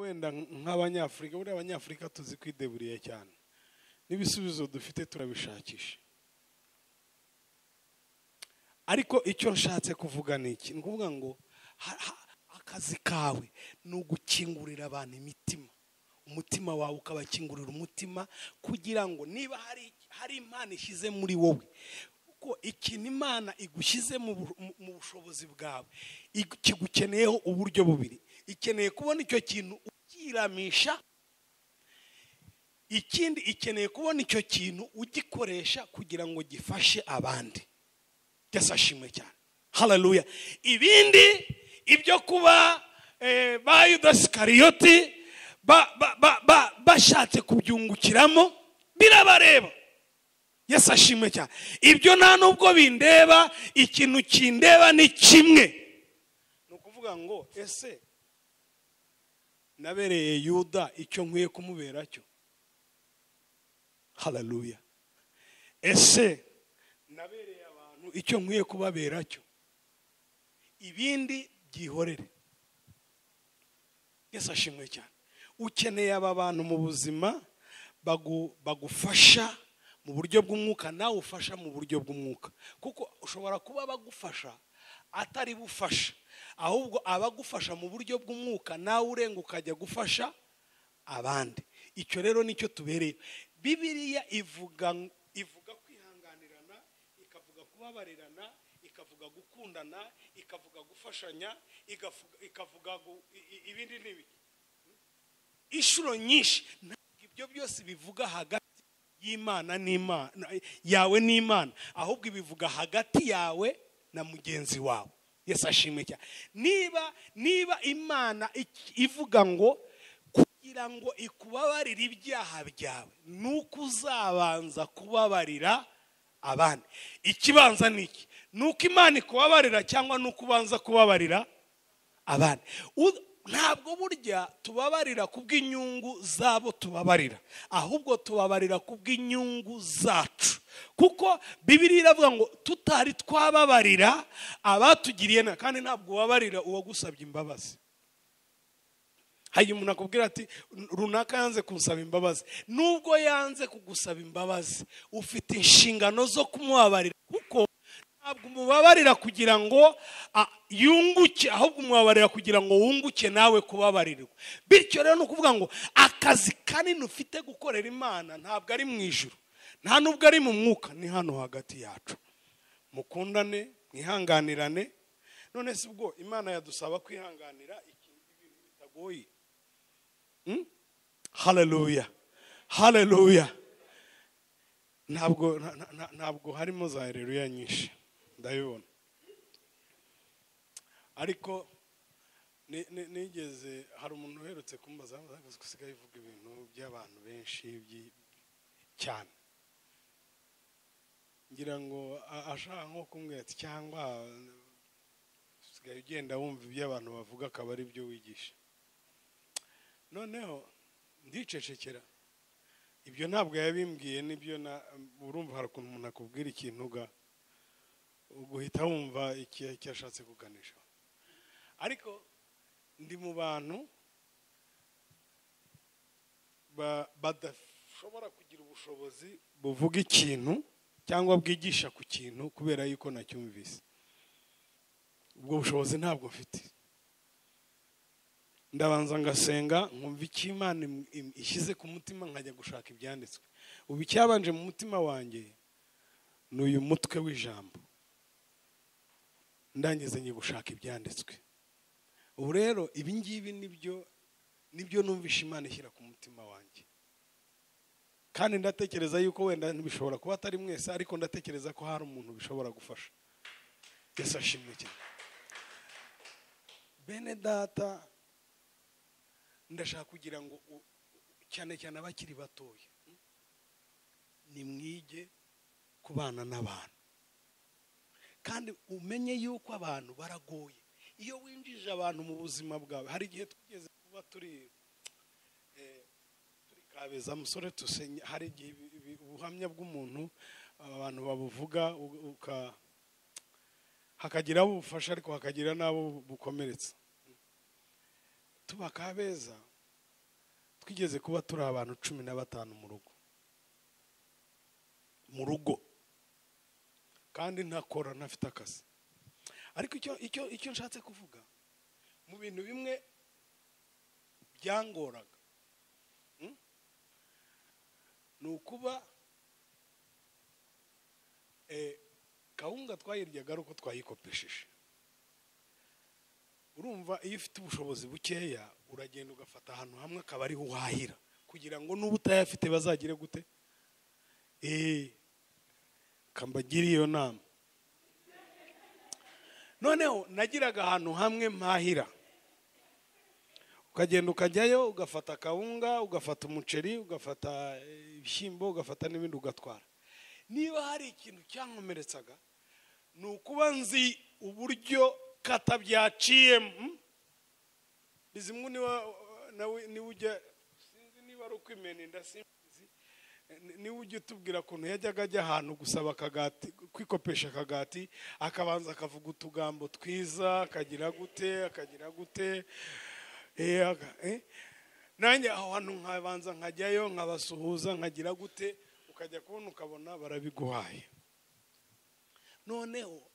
wenda nk'abanyafurika, buriya abanyafurika tuzi kwideburiye cyane, n'ibisubizo dufite turabishakisha. Ariko icyo nshatse kuvuga ni iki? Ni ukuvuga ngo akazi kawe ni ugukingurira abantu imitima, umutima wawe ukabakingurira umutima, kugira ngo niba hari Imana ishyize muri wowe, kuko ikintu Imana igushyize mu bushobozi bwawe kigukeneyeho uburyo bubiri. Ikeneye kubona icyo kintu ukiramisha, ikindi ikeneye kubona icyo kintu ugikoresha kugira ngo gifashe abandi. Cyasashimwe cyane. Haleluya. Ibindi ibyo kuba ba Yuda Iskariyoti bashatse kubyungukiramo birabareba. Yasashimwe cyane. Ibyo nta nubwo bindeba, ikintu kindeba ni kimwe. Ni ukuvuga ngo ese nabereye Yuda icyo nkwiye kumubera cyo. Haleluya. Ese nabereye abantu icyo nkwiye kubabera cyo. Ibindi byihorere. Yasashimwe cyane. Ukeneye aba bantu mu buzima bagufasha mu buryo bw'umwuka, nawe ufasha mu buryo bw'umwuka. Kuko ushobora kuba bagufasha atari bufasha, ahubwo abagufasha mu buryo bw'umwuka, nawe urenga ukajya gufasha abandi. Icyo rero nicyo tubereye. Bibiliya ivuga kwihanganirana, ikavuga kubabarirana, ikavuga gukundana, ikavuga gufashanya, ikavuga ibindi n'ibindi. Inshuro nyinshi ibyo byose bivuga hagati y'Imana n'Imana, yawe n'Imana, ahubwo ibivuga hagati yawe na mugenzi wawe. Yesu ashimwe cyane. Niba Imana ivuga ngo kugira ngo ikubabarire ibyaha byawe, nuko uzabanza kubabarira abandi. Ikibanza ni iki? Nuko Imana ikubabarira cyangwa nuko ubanza kubabarira abandi? Ntabwo burya tubabarira kubw'inyungu zabo tubabarira, ahubwo tubabarira kubw'inyungu zacu. Kuko Bibiliya iravuga ngo tutari twababarira abatugiriye nabi, kandi ntabwo ubabarira uwagusabye imbabazi. Hari umuntu akubwira ati runaka yanze kunsaba imbabazi. Nubwo yanze kugusaba imbabazi, ufite inshingano zo kumubabarira, kuko ntabwo umubabarira kugira ngo yunguke, ahubwo umubabarira kugira ngo wunguke nawe kubabarirwa. Bityo rero ni ukuvuga ngo akazi kanini ufite gukorera Imana ntabwo ari mu ijuru, nta nubwo ari mu mwuka, ni hano hagati yacu. Mukundane, mwihanganirane. None si ubwo Imana yadusaba kwihanganira ibintu bitagoye? Haleluya. Haleluya. Ntabwo harimo za haleluya nyinshi, ndabibona. Ariko nigeze hari umuntu uherutse kumbaza gusigaye ivuga ibintu by'abantu benshi cyane, ngira ngo ashaka nko kumbwira ati cyangwa usigaye ugenda wumva ibyo abantu bavuga akaba ari byo wigisha. Noneho ndicecekera. Ibyo ntabwo yabimbwiye, nibyo urumva hari ukuntu umuntu akubwira ikintu uguhita wumva icyo ashatse kuganisha. Ariko ndi mu bantu badashobora kugira ubushobozi buvuga ikintu cyangwa bwigisha ku kintu kubera yuko nacyumvise. Ubwo bushobozi ntabwo mfite. Ndabanza ngasenga, nkumva icyo Imana ishyize ku mutima, nkajya gushaka ibyanditswe. Ubu icyabanje mu mutima wanjye ni uyu mutwe w'ijambo, ndangize ngiye gushaka ibyanditswe. Ubu rero ibi ngibi nibyo numvisha Imana ishyira ku mutima wanjye, kandi ndatekereza yuko wenda bishobora kuba atari mwese, ariko ndatekereza ko hari umuntu bishobora gufasha. Yesu ashimwe cyane. Bene data, ndashaka kugira ngo cyane cyane abakiri batoya nimwige kubana n'abantu, kandi umenye yuko abantu baragoye. Iyo winjije abantu mu buzima bwawe, hari igihe twigeze kuba turi Kabeza musore tusenye, hari igihe ubuhamya bw'umuntu abantu babuvuga hakagira abo bufasha ariko hakagira n'abo bukomeretsa. Tuba Kabeza, twigeze kuba turi abantu 15 mu rugo kandi ntakora ntafite akazi. Ariko icyo nshatse kuvuga mu bintu bimwe byangoraga ni ukuba kawunga twayiryaga ari uko twayikopesheje. Urumva iyo ufite ubushobozi bukeya uragenda ugafata ahantu hamwe akaba ariho uhahira kugira ngo n'ubu utayafite bazagire gute. Kambagire iyo nama. Noneho nagiraga ahantu hamwe mpahira, ukagenda ukajyayo ugafata kawunga, ugafata umuceri, ugafata ibishyimbo, ugafata n'ibindi ugatwara. Niba hari ikintu cyankomeretsaga ni ukuba nzi uburyo kata byaciyemo. Bizimwe niwe ujya, sinzi niba ari ukwimena inda, niwe ujya utubwira ukuntu yajyaga ajya ahantu gusaba akagati, kwikopesha akagati, akabanza akavuga utugambo twiza, akagira gute. Nanjye aho hantu nkabanza nkajyayo nkabasuhuza nkagira gute, ukajya kubona ukabona barabiguhaye. Noneho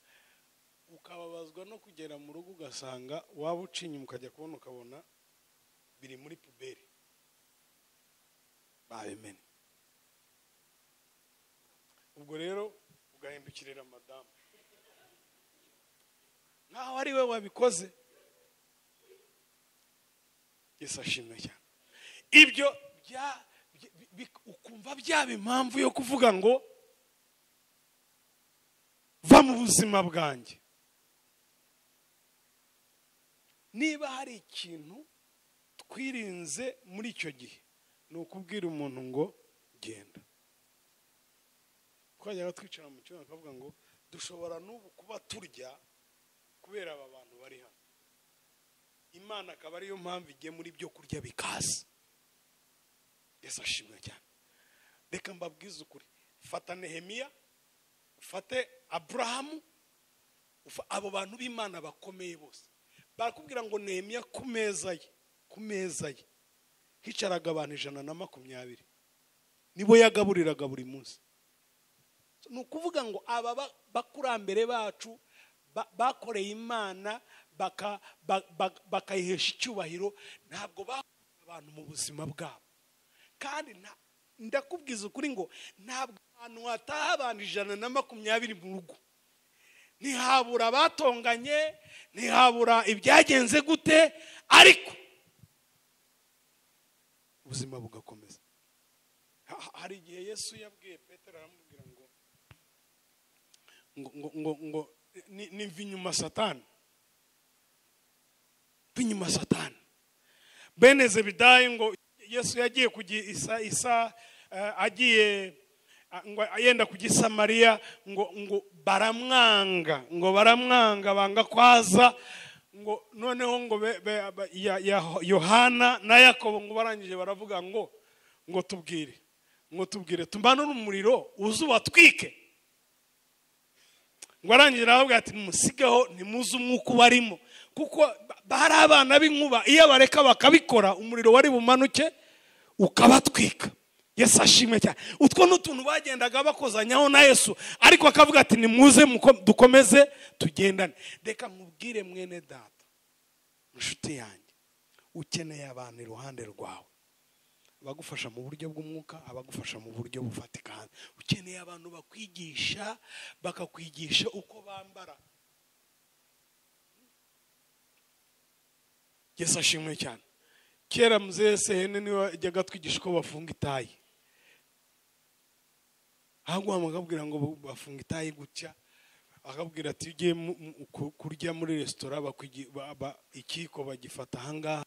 ukababazwa no kugera mu rugo ugasanga waba ucinye ukajya kubona ukabona biri muri puberi babimene. Ubwo rero ugahindukirira madamu nkaho ari we wabikoze. Yesu ashimwe cyane. Ibyo ukumva byaba impamvu yo kuvuga ngo va mu buzima bwanjye. Niba hari ikintu twirinze muri icyo gihe ni ukubwira umuntu ngo genda. Twajyaga twicara mu cyumba akavuga ngo dushobora n'ubu kuba turya kubera aba bantu bari hano. Imana akaba ariyo mpamvu igiye muri byo kurya bikaza. Yesu ashimwe cyane. Reka mbabwize ukuri, fata Nehemiya, ufate Aburahamu, abo bantu b'Imana bakomeye bose. Barakubwira ngo Nehemiya ku meza ye hicaraga abantu 120 nibo yagaburiraga buri munsi. Ni ukuvuga ngo aba bakurambere bacu bakoreye Imana bakayihesha icyubahiro, ntabwo abantu mu buzima bwabo. Kandi ndakubwiza ukuri ngo ntabwo abantu hataha abantu 120 mu rugo. Ntihabura batonganye, ntihabura ibyagenze gute, ariko ubuzima bugakomeza. Hari igihe Yesu yabwiye Petero aramubwira ngo nimva inyuma Satani. Inyuma Satani. Bene Zebedayi ngo Yesu yagiye kujya agiye ngo yenda kujya Samariya ngo baramwanga banga kwaza ngo noneho ngo Yohana na Yakobo ngo barangije baravuga ngo tubwire tumbana n'umuriro uzubatwike. Ngo arangije aravuga ati musigaho ntimuze umwuka barimo, kuko bari abana b'inkuba, iyo bareka bakabikora umuriro wari bumanuke ukabatwika. Yesu ashimwe cyane. Utwo n'utuntu bagendaga bakozanyaho na Yesu, ariko akavuga ati nimuze dukomeze tugendane. Reka nkubwire mwene data, inshuti yanjye, ukeneye abantu iruhande rwawe abagufasha mu buryo bw'umwuka, abagufasha mu buryo bufatika. Ukeneye abantu bakwigisha, bakakwigisha uko bambara. Yesu ashimwe cyane. Kera mzee Sehene niwe yajyaga twigisha uko bafunga itayi. Ahubwo amagabwira ngo bafunga itayi gutya, akabwira ati ugiye kurya muri restaurant ikiko bagifata hangaha,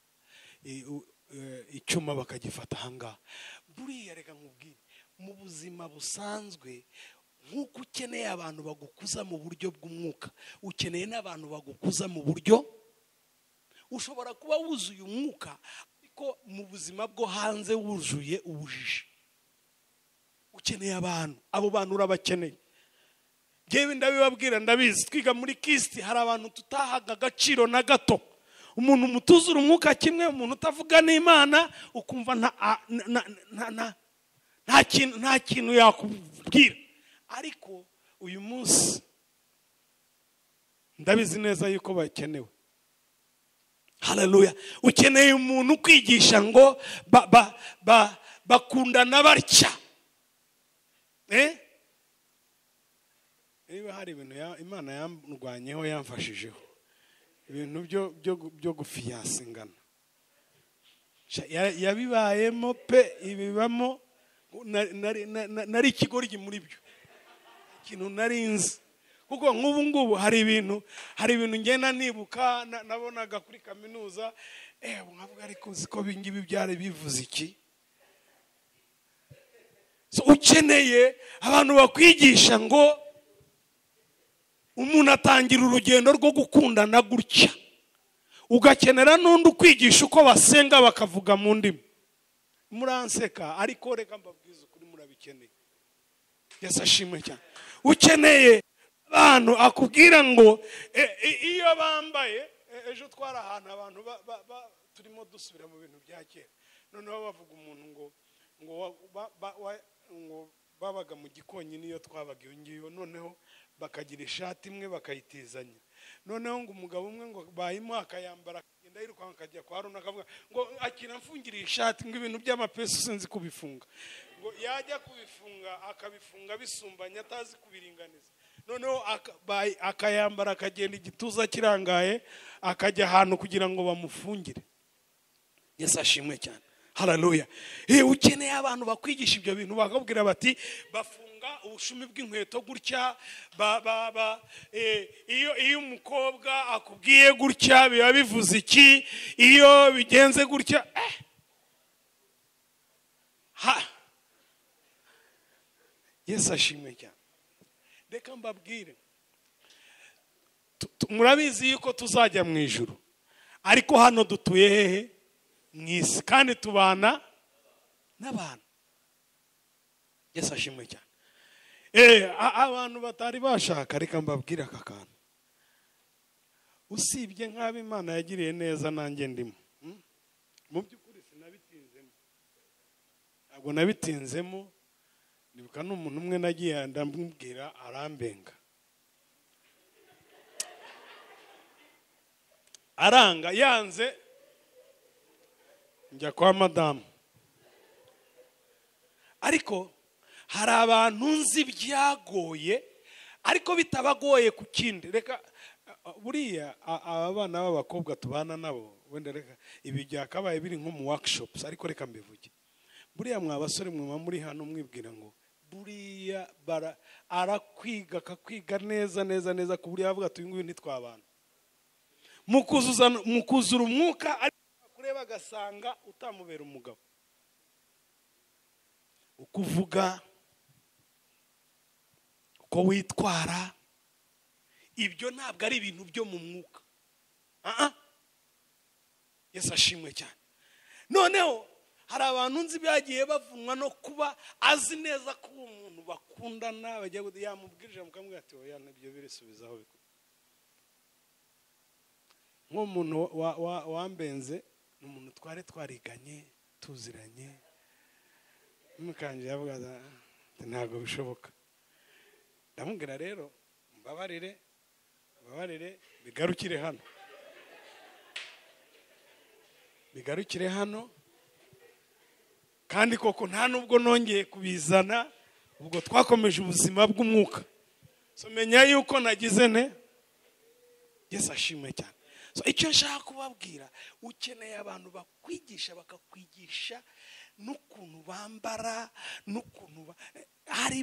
icyuma bakagifata hangaha. Buriya reka nkubwire, mu buzima busanzwe nk'uko ukeneye abantu bagukuza mu buryo bw'umwuka, ukeneye n'abantu bagukuza mu buryo. Ushobora kuba wuzuye umwuka ariko mu buzima bwo hanze wuzuye ubujiji. Ukeneye abantu, abo bantu urabakeneye. Jewe ndabibabwira, ndabizi twiga muri Kristo hari abantu tutahaga agaciro na gato. umuntu mutuzura umwuka kimwe, umuntu utavuga n'Imana ukumva nta kintu yakubwira. Ariko uyu munsi ndabizi neza yuko bakenewe. Haleluya. Ukeneye umuntu kwigisha ngo bakundana batya. Niba hari ibintu Imana yamurwanyeho yamfashijeho, ibintu byo gufiyasingana yabibayemo pe, ibibamo nari ikigoryi muri byo, ikintu narinzi. Kuko nk'ubu ngubu hari ibintu ngenda nibuka nabonaga kuri kaminuza, nkavuga ariko ziko bingibi byari bivuze iki. So ukeneye abantu bakwigisha ngo umuntu atangira urugendo rwo gukundana gutya, ugakenera n'undi ukwigisha uko basenga bakavuga mu ndimi. Muranseka ariko reka mbabwize ukuri, murabikeneye. Yesu ashimwe cyane. Ukeneye abantu akubwira ngo iyo bambaye, ejo twara ahantu abantu turimo dusubira mu bintu bya kera, noneho bavuga umuntu ngo babaga mu Gikonyi niyo twabaga iyo ngiyo, noneho bakagira ishati imwe bakayitizanya, noneho ngo umugabo umwe ngo bayimo akayambara akagenda yirukanka akajya kwa Aruna akavuga ngo akina mfungiriye ishati, ngo ibintu by'amapesi sinzi kubifunga, ngo yajya kubifunga akabifunga bisumbanya atazi kubiringaniza, noneho akayambara akagenda igituza kirangaye akajya ahantu kugira ngo bamufungire. Yesu ashimwe cyane. Haleluya. Ukeneye abantu bakwigisha ibyo bintu, bakabwira bati bafunga ubushumi bw'inkweto gutya, iyo umukobwa akubwiye gutya biba bivuze iki, iyo bigenze gutya Yesu ashimwe cyane. Reka mbabwire, murabizi yuko tuzajya mu ijuru, ariko hano dutuye hehe? Mwisi, kandi tubana n'abantu. Yesu ashimwe cyane. Abantu batari bashaka, reka mbabwire aka kantu. Usibye nk'abo Imana yagiriye neza nanjye ndimo, mu by'ukuri sinabitinzemo, ntabwo nabitinzemo. Nibuka n'umuntu umwe nagiye ndamubwira arambenga, aranga, yanze njya kwa madamu. Ariko hari abantu nzi byagoye, ariko bitabagoye ku kindi. Reka buriya aba bana b'abakobwa tubana nabo, wenda reka ibi byakabaye biri nko mu workshops, ariko reka mbivuge. Buriya mwa basore mwe muri hano mwibwira ngo buriya arakwiga akakwiga neza ku buriya avuga ati uyu nguyu ntitwabana. Mukuzura umwuka, ariko kureba agasanga utamubera umugabo. Ukuvuga, uko witwara, ibyo ntabwo ari ibintu byo mu mwuka. Yesu ashimwe cyane. Noneho hari abantu nzi byagiye bavunwa no kuba azi neza ko umuntu bakundana, bajya yamubwirije mukamubwira ati oya nibyo birisubizaho. Nk'umuntu wambenze ni umuntu twari twariganye tuziranye, mukanje yavuga ntabwo bishoboka. Ndamubwira rero mbabarire bigarukire hano, kandi koko nta nubwo nongeye kubizana, ubwo twakomeje ubuzima bw'umwuka. So menya yuko nagize ne. Yesu ashimwe cyane. So icyo nshaka kubabwira, ukeneye abantu bakwigisha, bakakwigisha n'ukuntu bambara, n'ukuntu hari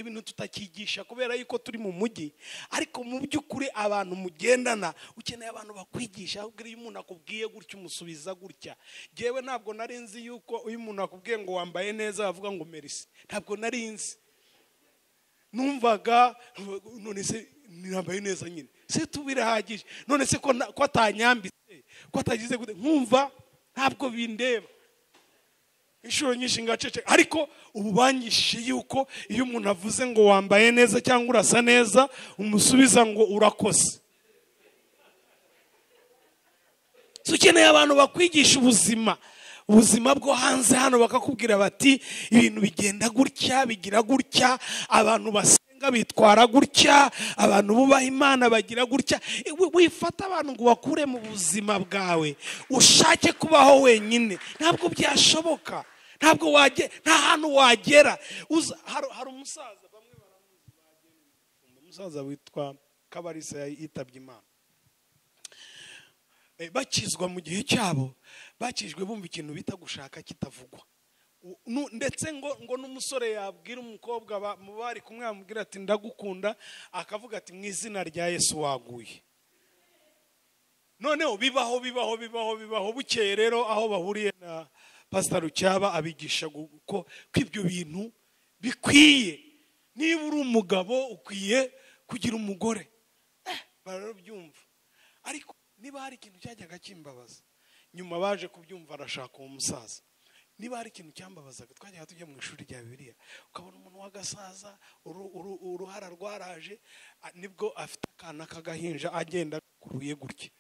ibintu tutakigisha kubera yuko turi mu mujyi, ariko mu by'ukuri abantu mugendana ukeneye abantu bakwigisha. Ahubwo iyo umuntu akubwiye gutya umusubiza gutya. Jewe ntabwo nari nzi yuko uyu muntu akubwiye ngo wambaye neza avuga ngo merci, ntabwo nari nzi. Numvaga none se nirambaye neza nyine, se tubirahagije, none se ko atanyambitse, ko atagize gute, nkumva ntabwo bindeba. Inshuro nyinshi ngacece, ariko ubu banyishije yuko iyo umuntu avuze ngo wambaye neza cyangwa urasa neza umusubiza ngo urakoze. ukeneye abantu bakwigisha ubuzima bwo hanze hano, bakakubwira bati ibintu bigenda gutya, bigira gutya, abantu basenga bitwara gutya, abantu bubaha Imana bagira gutya. Wifata abantu ngo bakure mu buzima bwawe ushake kubaho wenyine, ntabwo byashoboka. Ntabwo nta hantu wagera. Hari umusaza bamwe baramuzi, umusaza witwa Kabarisa yitabye Imana. Bakizwa mu gihe cyabo, bakijwe bumva ikintu bita gushaka kitavugwa. Ndetse ngo n'umusore yabwira umukobwa bari kumwe, yamubwira ati ndagukunda, akavuga ati mu izina rya Yesu waguye. Noneho bibaho. Bukeye rero aho bahuriye na Pastor Rucyaba abigisha ko ibyo bintu bikwiye. Niba uri umugabo ukwiye kugira umugore. Barabyumva. Ariko niba hari ikintu cyajyaga kimbabaza, nyuma baje kubyumva arashaka uwo musaza. Niba hari ikintu cyambabazaga, twajyaga tujya mu ishuri rya Bibiliya, ukabona umuntu w'agasaza, uruhara rwaraje, nibwo afite akana k'agahinja agenda kuruye gutya.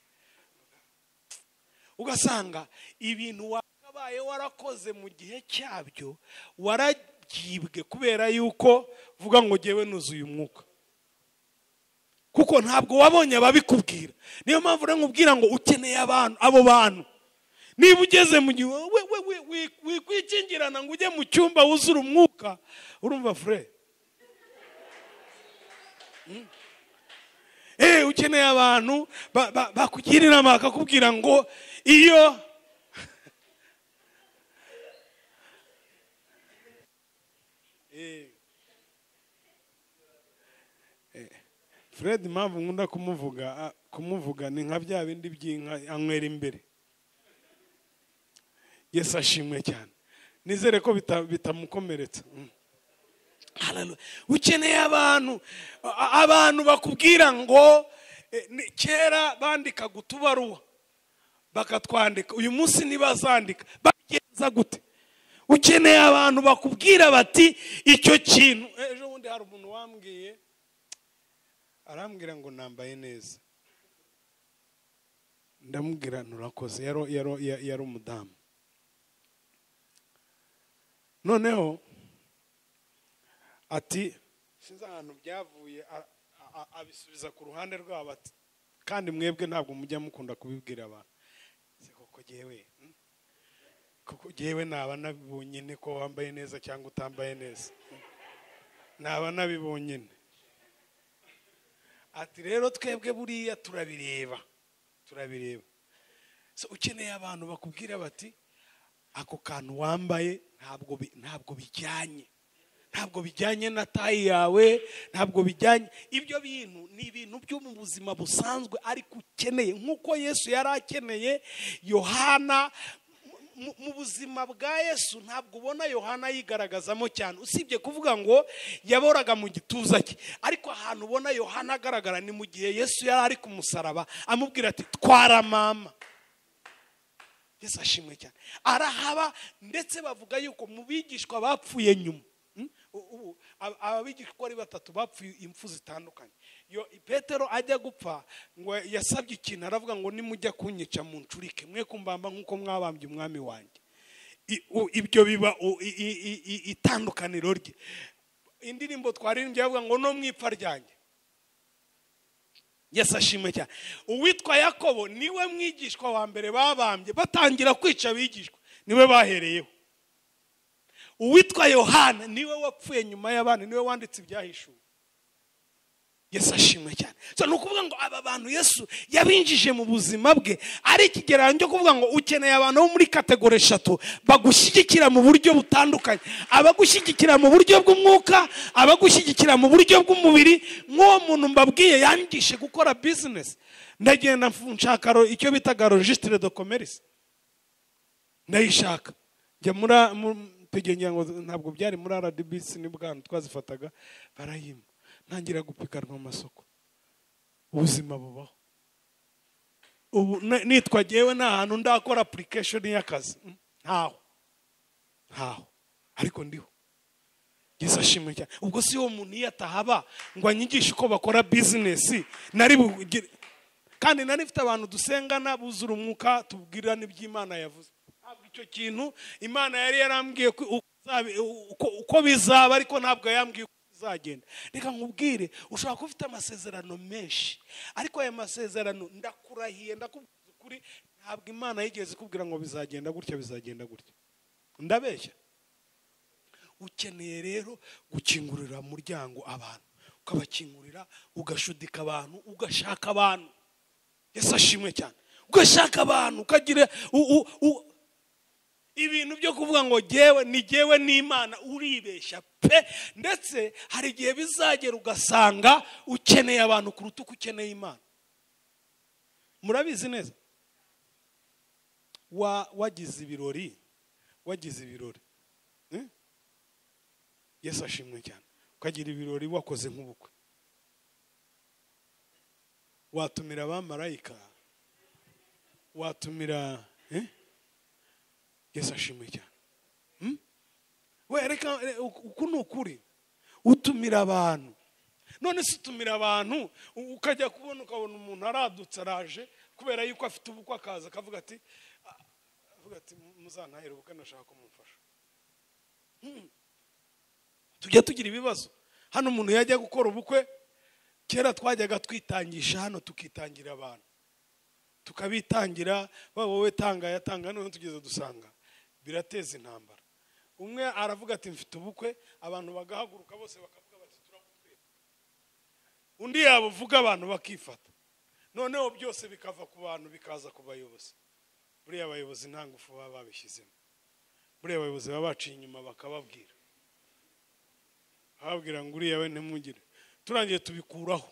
Ugasanga ibintu wakabaye warakoze mu gihe cyabyo waragibwe kubera yuko vuga ngo jyewe nuzuye umwuka. Kuko ntabwo wabonye ababikubwira. Niyo mpamvu nkubwira ngo ukeneye abo bantu. Niba ugeze mu gihe wikwikingirana ngo ujye mu cyumba wuzura umwuka, urumva frere? Ukeneye abantu bakugira inama, bakakubwira ngo iyo Fred impamvu nkunda kumuvuga ni nka bya bindi by'inka anywera imbere. Yesu ashimwe cyane. Nizere ko bitamukomeretsa. Ukeneye abantu bakubwira ngo kera bandikaga utubaruwa bakatwandika, uyu munsi ntibazandika, bagenza gute? Ukeneye abantu bakubwira bati icyo kintu. Ejo bundi hari umuntu wambwiye, arambwira ngo nambaye neza. Ndamubwira nurakoze. Yari umudamu. Noneho ati sinzi ahantu byavuye, abisubiza ku ruhande rwabo ati kandi mwebwe ntabwo mujya mukunda kubibwira abantu. Koko jyewe naba nabibonye ko wambaye neza cyangwa utambaye neza, naba nabibonye. Ati rero twebwe buriya turabireba. So ukeneye abantu bakubwira bati ako kantu wambaye ntabwo bijyanye na tayi yawe, ntabwo bijyanye. Ibyo bintu ni ibintu byo mu buzima busanzwe, ariko ukeneye nk'uko Yesu yari akeneye Yohana. Mu buzima bwa Yesu ntabwo ubona Yohana yigaragazamo cyane, usibye kuvuga ngo yaboraga mu gituza cye. Ariko ahantu ubona Yohana agaragara ni mu gihe Yesu yari ari ku musaraba amubwira ati twara mama. Yesu ashimwe cyane. Arahaba. Ndetse bavuga yuko mu bigishwa bapfuye nyuma, ababigishwa ari 3 bapfuye impfu zitandukanye. Petero ajya gupfa ngo yasabye ikintu, aravuga ngo nimujya kunyica muncurike, mwe kumbamba nkuko mwabambye umwami wanjye. Ibyo biba itandukaniro rye. Indirimbo twaririmbye yavuga ngo no mwipfa ryanjye. Yesu ashimwe cyane. Uwitwa Yakobo niwe mwigishwa wa mbere babambye batangira kwica abigishwa, niwe bahereyeho. Uwitwa Yohana niwe wapfuye nyuma y'abandi, niwe wanditse ibyahishuwe. Yesu ashimwe cyane. So nukuvuga ngo aba bantu Yesu yabinjije mu buzima bwe, ari ikigereranyo cyo kuvuga ngo ukeneye abantu bo muri kategori 3 bagushyigikira mu buryo butandukanye. Abagushyigikira mu buryo bw'umwuka, abagushyigikira mu buryo bw'umubiri. Nk'uwo muntu mbabwiye yangishe gukora business, ndagenda nshaka icyo bitaga registre de commerce, ndayishaka njya tugengira ngo ntabwo byari muri RDBC, ni bwana twazifataga barayima. Ntangira gupiganwa amasoko. Ubuzima bubaho. Ubu nitwa jyewe nta hantu ndakora application y'akazi. Ntaho. Ariko ndiho. Yesu ashimwe cyane. Ubwo si wo muntu yatahaba ngo anyigishe uko bakora business, nari bugire kandi nari mfite abantu dusengana buzura umwuka tubwirana iby'Imana yavuze. Ntabwo icyo kintu Imana yari yarambwiye uko bizaba, ariko ntabwo yambwiye uko bizagenda. Reka nkubwire, ushobora kuba ufite amasezerano menshi, ariko aya masezerano ndakurahiye ndakubwiza ukuri, ntabwo Imana yigeze ikubwira ngo bizagenda gutya bizagenda gutya. Ndabeshya? Ukeneye rero gukingurira umuryango abantu, ukabakingurira, ugashudika abantu, ugashaka abantu. Yesu ashimwe cyane. Ugashaka abantu, ukagira ibintu byo kuvuga ngo jyewe n'Imana, uribeshya pe. Ndetse hari igihe bizagera ugasanga ukeneye abantu kuruta uko ukeneye Imana. Murabizi neza, wagize ibirori Yesu ashimwe cyane, ukagira ibirori wakoze nk'ubukwe, watumira abamarayika, watumira Yesu ashimwe cyane. Reka uku ni ukuri, utumira abantu. None se utumira abantu ukajya ukabona umuntu aradutse araje kubera yuko afite ubukwe, akaza akavuga ati muzantahire ubukwe nashaka ko mumfasha. Tujya tugira ibibazo hano. Umuntu yajya gukora ubukwe, kera twajyaga twitangisha hano, tukitangira abantu, tukabitangira, wowe tanga yatanga. None tugeze dusanga birateza intambara. Umwe aravuga ati mfite ubukwe, abantu bagahaguruka bose bakavuga bati turagutwera. Undi yabuvuga abantu bakifata. Noneho byose bikava ku bantu bikaza ku bayobozi. Buriya abayobozi nta ngufu baba babishyizemo. Buriya abayobozi baba baciye inyuma bakababwira ngo uriya we ntimugire. Turangiye tubikuraho.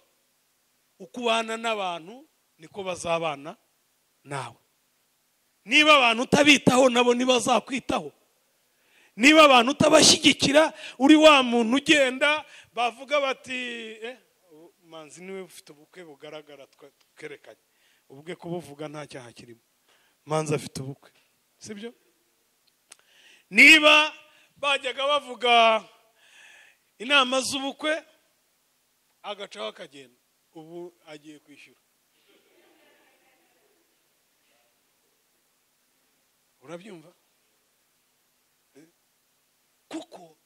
Uko ubana n'abantu niko bazabana nawe. Niba abantu utabitaho, nabo ntibazakwitaho. Niba abantu utabashyigikira, uri wa muntu ugenda bavuga bati manzi niwe ufite ubukwe bugaragara twerekanye. Ubwe kubuvuga nta cyaha kirimo. Manzi afite ubukwe, sibyo? Niba bajyaga bavuga inama z'ubukwe, agacaho akagenda, ubu agiye kwishyura. Urabyumva? Kuko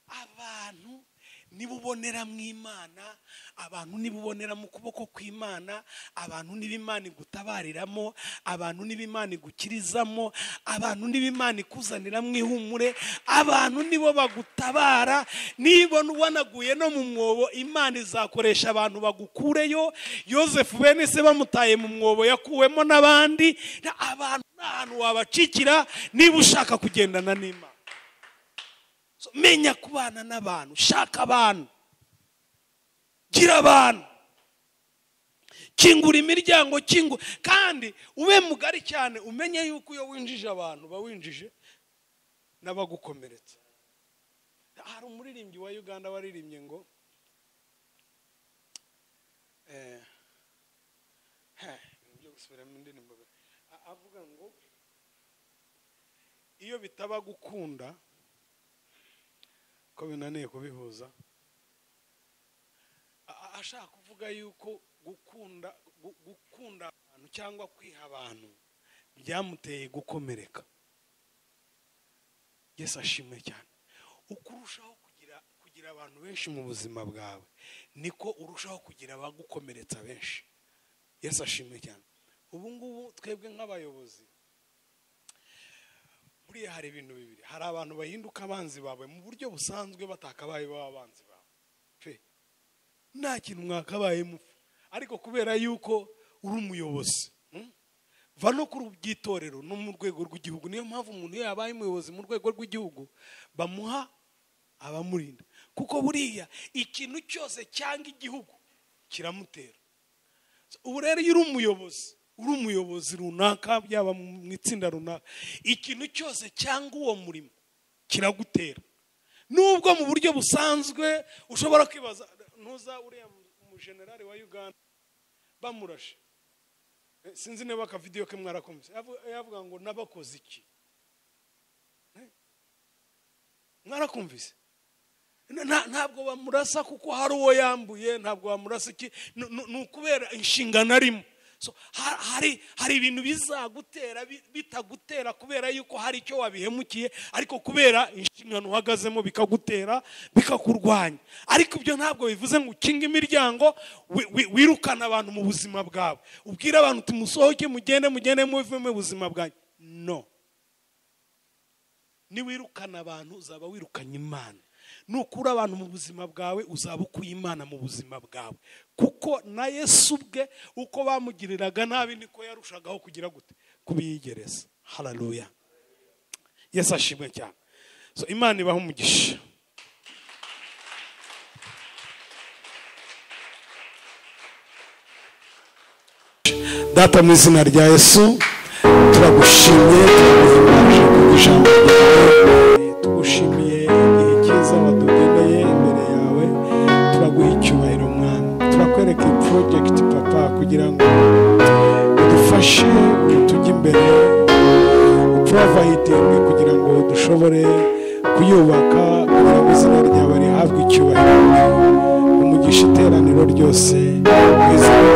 abantu nibubonera mu Imana, abantu nibubonera mu kuboko kw'Imana, abantu n'Imana igutabariramo, abantu n'Imana igukirizamo, abantu n'Imana ikuzaniramo ihumure, abantu nibo bagutabara. Nibona wanaguye no mu mwobo, Imana izakoresha abantu bagukureyo. Yosefu bene se bamutaye mu mwobo yakuwemo n'abandi. Abantu n'ahantu wabacikira niba ushaka kugendana n'Imana. Menya kubana n'abantu, shaka abantu, gira abantu, kingura imiryango, kandi ube mugari cyane. Umenye yuko iyo winjije abantu bawinjije n'abagukomeretsa. Hari umuririmbyi wa Uganda waririmbye ngo byo gusubiramo indirimbo, avuga ngo iyo bitaba gukunda, ko binaniye kubihuza, ashaka kuvuga yuko gukunda abantu cyangwa kwiha abantu byamuteye gukomereka. Yesu ashimwe cyane. Uko urushaho kugira abantu benshi mu buzima bwawe, niko urushaho kugira abagukomeretsa benshi. Yesu ashimwe cyane. Ubu ngubu twebwe nk'abayobozi, buriya hari ibintu bibiri. Hari abantu bahinduka abanzi bawe mu buryo busanzwe batakabaye baba abanzi bawe pe, nta kintu mwakabaye mupfa, ariko kubera yuko uri umuyobozi, va no ku by'itorero no mu rwego rw'igihugu. Niyo mpamvu umuntu iyo yabaye umuyobozi mu rwego rw'igihugu bamuha abamurinda, kuko buriya ikintu cyose cyanga igihugu kiramutera. Ubu rero iyo uri umuyobozi runaka, byaba mu itsinda runaka, ikintu cyose cyangwa uwo murimo kiragutera. Nubwo mu buryo busanzwe ushobora kwibaza, ntuza uriya umujenerali wa Uganda bamurashe, sinzi niba aka video ke mwarakomeze, yavuga ngo nabakoze iki? Mwarakumvise? Ntabwo bamurasa kuko hari uwo yambuye, ntabwo bamurasa iki, nukubera inshingano arimo. So hari ibintu bizagutera bitagutera kubera yuko hari icyo wabihemukiye, ariko kubera inshingano uhagazemo bikagutera bikakurwanya. Ariko ibyo ntabwo bivuze ngo ukinge imiryango wirukana abantu mu buzima bwawe, ubwira abantu uti musohoke mugende muve mu buzima bwanyu. No, ni wirukana abantu uzaba wirukanye Imana. Nukura abantu mu buzima bwawe uzaba ukuye Imana mu buzima bwawe, kuko na Yesu ubwe uko bamugiriraga nabi niko yarushagaho kugira gute kubiyegereza. Haleluya, Yesu ashimwe cyane. So Imana ibaho umugisha. Data, mu izina rya Yesu turagushimye, turaguhimbaje ku ijambo ryawe, tugushimiye igihe cyiza wadugeneye imbere yawe, turaguha icyubahiro Mwana. Turakwereka iyi project Papa kugira ngo udufashe, tujye imbere, uprovidinge kugira ngo dushobore kuyubaka, kugira ngo izina ryawe rihabwe icyubahiro. Umugisha iteraniro ryose mu izina